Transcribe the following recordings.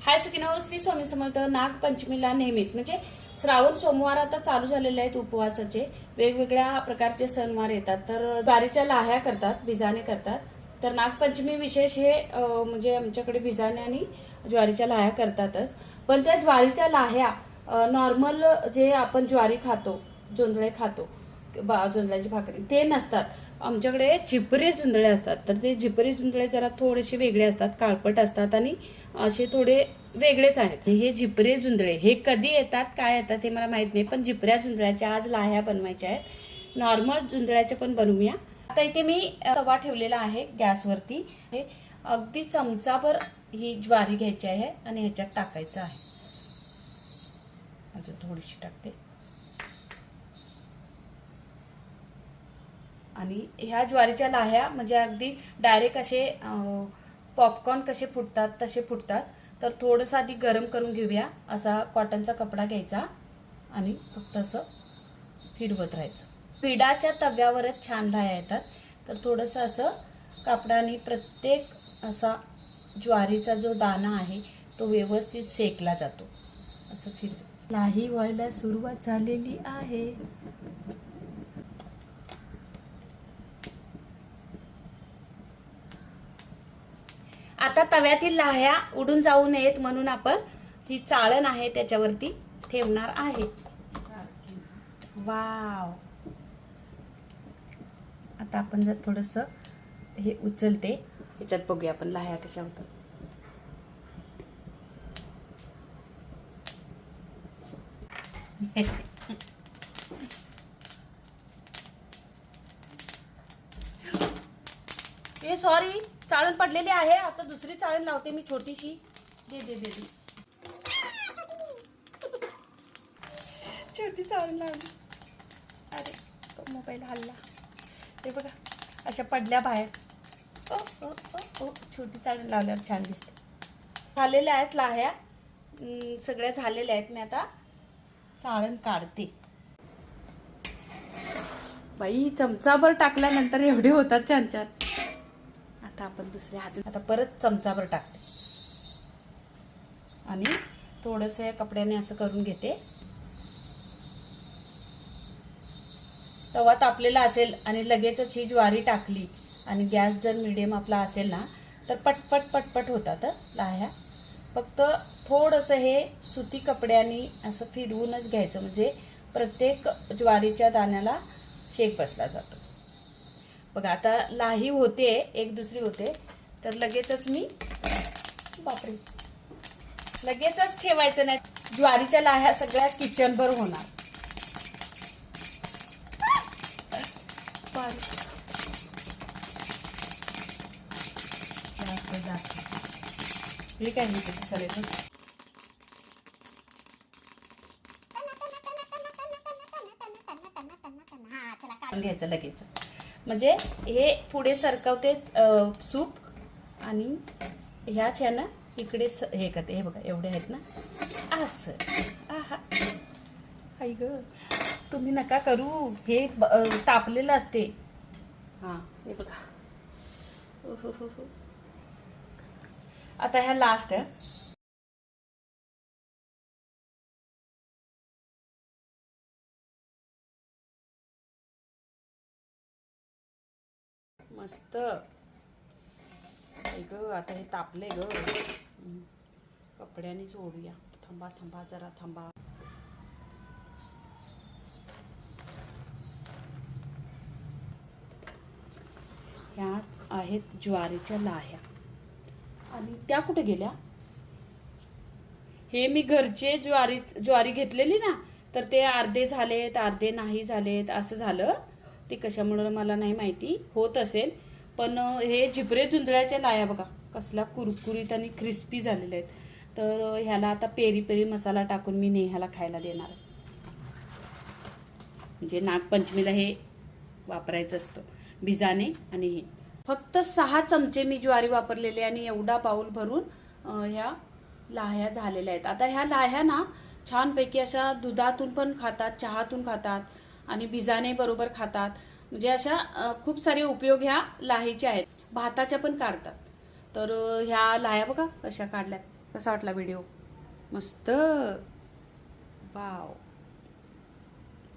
हाय सगळ्यांना, श्री स्वामी समर्थ. नागपंचमीला नेहमीच म्हणजे श्रावण सोमवार आता चालू झालेले आहेत. उपवासाचे वेगवेगळ्या प्रकारचे सणवार येतात. तर ज्वारीच्या लाह्या करतात, बिजाणे करतात. तर नागपंचमी विशेष हे म्हणजे आमच्याकडे बिजाणे आणि ज्वारीच्या लाह्या करतातच. पण त्या ज्वारीच्या लाह्या नॉर्मल जे आपण ज्वारी खातो, जोंधळे खातो, जोंधळ्याची भाकरी ते नसतात. आमच्याकडे झिपरे जुंधळे असतात. तर ते झिपरे जुंधळे जरा थोडेसे वेगळे असतात, काळपट असतात आणि असे थोडे वेगळेच आहेत. हे झिपरे जुंधळे हे कधी येतात, काय येतात हे मला माहित नाही. पण झिपऱ्या जुंधळ्याच्या आज लाह्या बनवायच्या आहेत. नॉर्मल जुंधळ्याच्या पण बनवूया. आता इथे मी तवा ठेवलेला आहे गॅसवरती. हे अगदी चमचाभर ही ज्वारी घ्यायची आहे आणि ह्याच्यात टाकायचं आहे. अजून थोडीशी टाकते. आणि ह्या ज्वारीच्या लाह्या म्हणजे अगदी डायरेक्ट असे पॉपकॉर्न कसे फुटतात तसे फुटतात. तर थोडंसं आधी गरम करून घेऊया. असा कॉटनचा कपडा घ्यायचा आणि फक्त असं फिरवत राहायचं. पिठाच्या तव्यावरच छान लाह्या येतात. तर थोडंसं असं कापडाने प्रत्येक असा ज्वारीचा जो दाणा आहे तो व्यवस्थित शेकला जातो. असं फिरवायचं. लाही व्हायला सुरुवात झालेली आहे. आता तव्यातील लाह्या उडून जाऊ नयेत म्हणून आपण ही चाळण आहे त्याच्यावरती ठेवणार आहे. वाव. आता आपण जर थोडस हे उचलते, ह्याच्यात बघूया आपण लाह्या कशा होतात. ए सॉरी, चाळण पडलेली आहे. आता दुसरी चाळण लावते मी छोटीशी. दे दे दे दे. छोटी चाळण लावली. अरे मोबाईल हल्ला. ते बघा अशा पडल्या बाहेर. ओ ओ ओ ओ छोटी चाळण लावल्यावर छान दिसते. झालेल्या आहेत लाह्या, सगळ्या झालेल्या आहेत. मी आता चाळण काढते. बाई चमचाभर टाकल्यानंतर एवढे होतात छान छान. आता आपण दुसऱ्या अजून आता परत चमचाभर टाकते आणि थोडंसं या कपड्याने असं करून घेते. तवा तापलेला असेल आणि लगेचच ही ज्वारी टाकली आणि गॅस जर मिडियम आपला असेल ना तर पटपट पटपट होतात लाह्या. फक्त थोडंसं हे सुती कपड्याने असं फिरवूनच घ्यायचं म्हणजे प्रत्येक ज्वारीच्या दाण्याला शेक बसला जातो. बघा आता लाही होते, एक दुसरी होते. तर लगेचच मी बापरे लगेचच ठेवायचं नाही. ज्वारीच्या लाह्या सगळ्या किचनभर होणार. हे काय सगळे घ्यायचं लगेच. म्हणजे हे पुढे सरकवते सूप आणि ह्याच ह्यानं इकडे हे करते. हे बघा एवढे आहेत ना असं. आहा आई ग, तुम्ही नका करू. हे तापलेलं असते. हा हे बघा. आता ह्या लास्ट आहे. मस्त. ग आता हे तापले ग. कपड्याने जोडूया. थांबा थांबा जरा थांबा. ह्या आहेत ज्वारीच्या लाह्या आणि त्या कुठे गेल्या. हे मी घरचे ज्वारी घेतलेली ना तर ते अर्धे झालेत अर्धे नाही झालेत असं झालं. ते कशामुळे मला नाही माहिती. होत असेल. पण हे झिपरे जुंधळ्याच्या लाह्या बघा कसला कुरकुरीत आणि क्रिस्पी झालेले आहेत. तर ह्याला आता पेरी पेरी मसाला टाकून मी नेहाला खायला देणार. म्हणजे नागपंचमीला हे वापरायचं असतं. बिजाणे आणि हे फक्त 6 चमचे मी ज्वारी वापरलेले आणि एवढा बाउल भरून ह्या लाह्या झालेल्या आहेत. आता ह्या लाह्या ना छानपैकी अशा दुधातून पण खातात, चहातून खातात आणि बिजाणे बरोबर खातात. म्हणजे अशा खूप सारे उपयोग ह्या लाहीचे आहेत. भाताच्या पण काढतात. तर ह्या लाह्या बघा कशा काढल्यात. कसा वाटला व्हिडिओ? मस्त. वाव,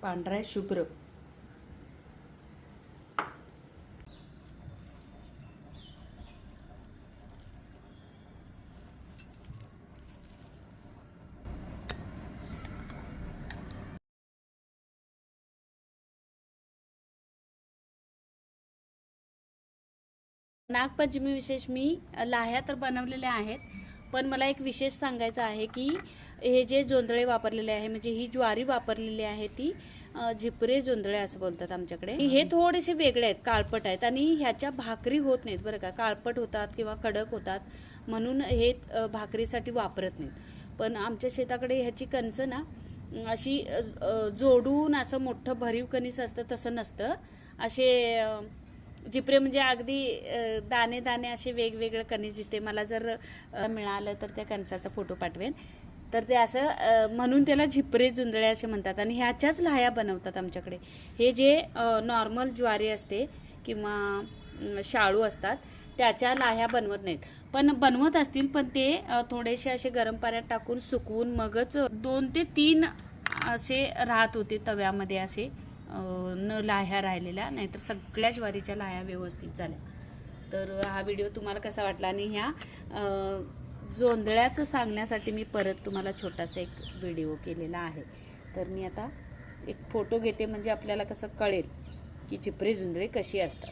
पांढरा आहे शुभ्र. नागपंचमी विशेष मी लाह्या तर बनवलेल्या आहेत, पण मला एक विशेष सांगायचं आहे की हे जे जोंधळे वापरलेले आहे, म्हणजे ही ज्वारी वापरलेली आहे ती झिपरे जोंधळे असं बोलतात आमच्याकडे. हे थोडेसे वेगळे आहेत, काळपट आहेत आणि ह्याच्या भाकरी होत नाहीत बरं का. काळपट होतात किंवा कडक होतात म्हणून हे भाकरीसाठी वापरत नाहीत. पण आमच्या शेताकडे ह्याची कणसं ना अशी जोडून असं मोठं भरीव कणीस असतं तसं नसतं. असे झिपरे म्हणजे अगदी दाणे दाणे असे वेगवेगळे कणीस दिसते. मला जर मिळालं तर त्या कणसाचा फोटो पाठवेन. तर ते असं म्हणून त्याला झिपरे जोंधळे असे म्हणतात आणि ह्याच्याच लाह्या बनवतात आमच्याकडे. हे जे नॉर्मल ज्वारी असते किंवा शाळू असतात त्याच्या लाह्या बनवत नाहीत. पण बनवत असतील, पण ते थोडेसे असे गरम पाण्यात टाकून सुकवून मगच 2 ते 3 असे राहत होते तव्यामध्ये, असे न लाह्या राहिलेल्या, नाहीतर सगळ्या ज्वारीच्या लाह्या व्यवस्थित झाल्या. तर हा व्हिडिओ तुम्हाला कसा वाटला आणि ह्या जोंधळ्याचं सांगण्यासाठी मी परत तुम्हाला छोटासा एक व्हिडिओ केलेला आहे. तर मी आता एक फोटो घेते म्हणजे आपल्याला कसं कळेल की झिपरे जोंधळे कशी असतात.